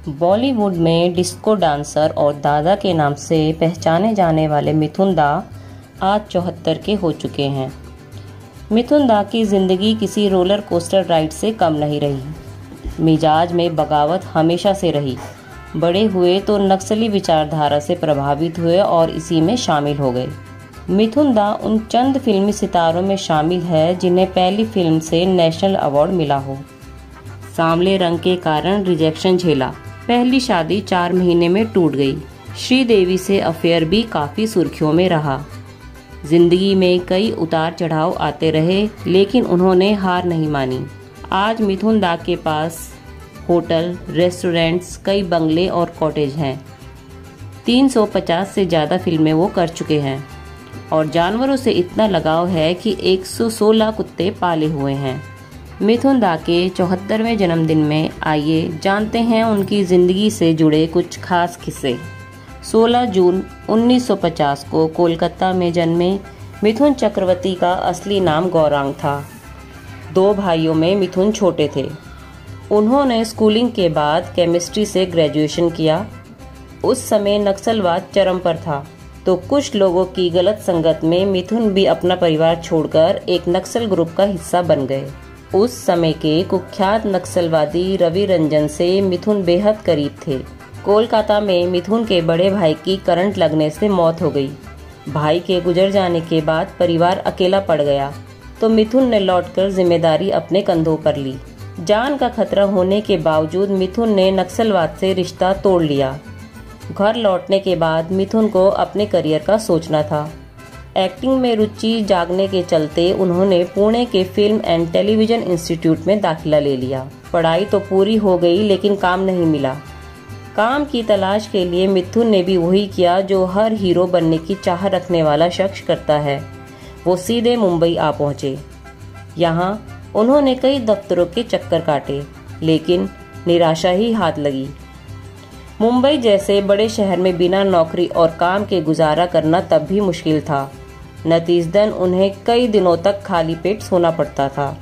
बॉलीवुड में disco dancer और दादा के नाम से पहचाने जाने वाले मिथुन दा आज 74 के हो चुके हैं। मिथुन दा की जिंदगी किसी रोलर कोस्टर राइड से कम नहीं रही। मिजाज में बगावत हमेशा से रही। बड़े हुए तो नक्सली विचारधारा से प्रभावित हुए और इसी में शामिल हो गए। मिथुन दा उन चंद फिल्मी सितारों में शामिल है जिन्हें पहली फिल्म से नेशनल अवार्ड मिला हो। सांवले रंग के कारण रिजेक्शन झेला। पहली शादी 4 महीने में टूट गई। श्रीदेवी से अफेयर भी काफी सुर्खियों में रहा। जिंदगी में कई उतार चढ़ाव आते रहे, लेकिन उन्होंने हार नहीं मानी। आज मिथुन दा के पास होटल, रेस्टोरेंट्स, कई बंगले और कॉटेज हैं। 350 से ज़्यादा फिल्में वो कर चुके हैं और जानवरों से इतना लगाव है कि 116 कुत्ते पाले हुए हैं। मिथुन दा के 74वें जन्मदिन में आइए जानते हैं उनकी जिंदगी से जुड़े कुछ खास किस्से। 16 जून 1950 को कोलकाता में जन्मे मिथुन चक्रवर्ती का असली नाम गौरांग था। 2 भाइयों में मिथुन छोटे थे। उन्होंने स्कूलिंग के बाद केमिस्ट्री से ग्रेजुएशन किया। उस समय नक्सलवाद चरम पर था, तो कुछ लोगों की गलत संगत में मिथुन भी अपना परिवार छोड़कर एक नक्सल ग्रुप का हिस्सा बन गए। उस समय के कुख्यात नक्सलवादी रवि रंजन से मिथुन बेहद करीब थे। कोलकाता में मिथुन के बड़े भाई की करंट लगने से मौत हो गई। भाई के गुजर जाने के बाद परिवार अकेला पड़ गया, तो मिथुन ने लौटकर जिम्मेदारी अपने कंधों पर ली। जान का खतरा होने के बावजूद मिथुन ने नक्सलवाद से रिश्ता तोड़ लिया। घर लौटने के बाद मिथुन को अपने करियर का सोचना था। एक्टिंग में रुचि जागने के चलते उन्होंने पुणे के फिल्म एंड टेलीविजन इंस्टीट्यूट में दाखिला ले लिया। पढ़ाई तो पूरी हो गई, लेकिन काम नहीं मिला। काम की तलाश के लिए मिथुन ने भी वही किया जो हर हीरो बनने की चाह रखने वाला शख्स करता है। वो सीधे मुंबई आ पहुंचे। यहाँ उन्होंने कई दफ्तरों के चक्कर काटे, लेकिन निराशा ही हाथ लगी। मुंबई जैसे बड़े शहर में बिना नौकरी और काम के गुजारा करना तब भी मुश्किल था। नतीजतन उन्हें कई दिनों तक खाली पेट सोना पड़ता था।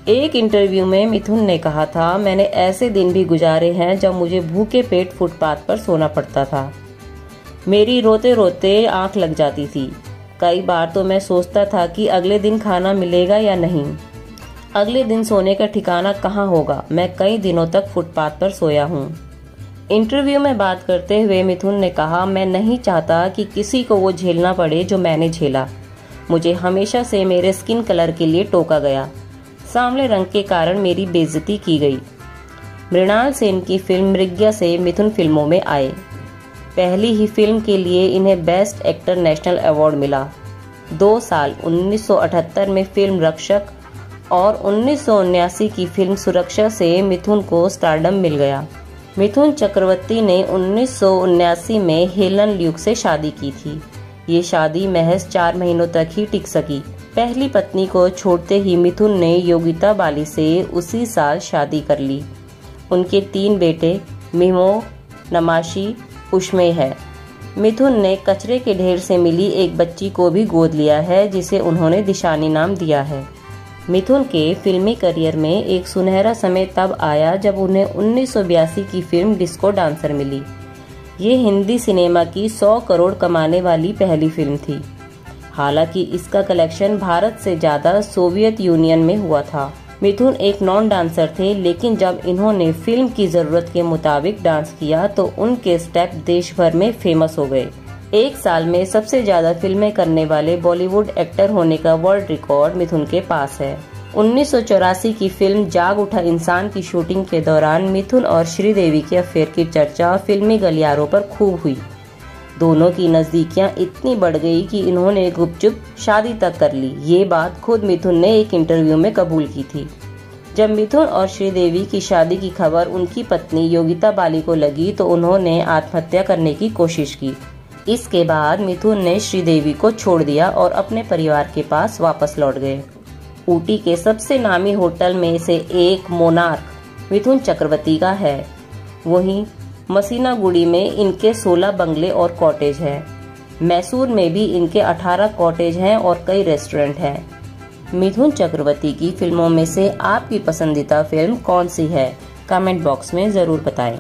एक इंटरव्यू में मिथुन ने कहा था, मैंने ऐसे दिन भी गुजारे हैं जब मुझे भूखे पेट फुटपाथ पर सोना पड़ता था। मेरी रोते रोते आंख लग जाती थी। कई बार तो मैं सोचता था कि अगले दिन खाना मिलेगा या नहीं, अगले दिन सोने का ठिकाना कहाँ होगा। मैं कई दिनों तक फुटपाथ पर सोया हूँ। इंटरव्यू में बात करते हुए मिथुन ने कहा, मैं नहीं चाहता कि किसी को वो झेलना पड़े जो मैंने झेला। मुझे हमेशा से मेरे स्किन कलर के लिए टोका गया। सांवले रंग के कारण मेरी बेइज्जती की गई। मृणाल सेन की फिल्म मृग्या से मिथुन फिल्मों में आए। पहली ही फिल्म के लिए इन्हें बेस्ट एक्टर नेशनल अवार्ड मिला। 2 साल 1978 में फिल्म रक्षक और 1979 की फिल्म सुरक्षा से मिथुन को स्टारडम मिल गया। मिथुन चक्रवर्ती ने 1979 में हेलन ल्यूक से शादी की थी। ये शादी महज 4 महीनों तक ही टिक सकी। पहली पत्नी को छोड़ते ही मिथुन ने योगिता बाली से उसी साल शादी कर ली। उनके 3 बेटे मिमो, नमाशी, उष्मे है। मिथुन ने कचरे के ढेर से मिली एक बच्ची को भी गोद लिया है, जिसे उन्होंने दिशानी नाम दिया है। मिथुन के फिल्मी करियर में एक सुनहरा समय तब आया जब उन्हें 1982 की फिल्म डिस्को डांसर मिली। ये हिंदी सिनेमा की 100 करोड़ कमाने वाली पहली फिल्म थी। हालांकि इसका कलेक्शन भारत से ज्यादा सोवियत यूनियन में हुआ था। मिथुन एक नॉन डांसर थे, लेकिन जब इन्होंने फिल्म की जरूरत के मुताबिक डांस किया तो उनके स्टेप देश भर में फेमस हो गए। एक साल में सबसे ज्यादा फिल्में करने वाले बॉलीवुड एक्टर होने का वर्ल्ड रिकॉर्ड मिथुन के पास है। 1984 की फिल्म जाग उठा इंसान की शूटिंग के दौरान मिथुन और श्रीदेवी के अफेयर की चर्चा फिल्मी गलियारों पर खूब हुई। दोनों की नजदीकियां इतनी बढ़ गई कि इन्होंने गुपचुप शादी तक कर ली। ये बात खुद मिथुन ने एक इंटरव्यू में कबूल की थी। जब मिथुन और श्रीदेवी की शादी की खबर उनकी पत्नी योगिता बाली को लगी तो उन्होंने आत्महत्या करने की कोशिश की। इसके बाद मिथुन ने श्रीदेवी को छोड़ दिया और अपने परिवार के पास वापस लौट गए। ऊटी के सबसे नामी होटल में से एक मोनार्क मिथुन चक्रवर्ती का है। वहीं मसीनागुड़ी में इनके 16 बंगले और कॉटेज हैं। मैसूर में भी इनके 18 कॉटेज हैं और कई रेस्टोरेंट हैं। मिथुन चक्रवर्ती की फिल्मों में से आपकी पसंदीदा फिल्म कौन सी है? कमेंट बॉक्स में जरूर बताएं।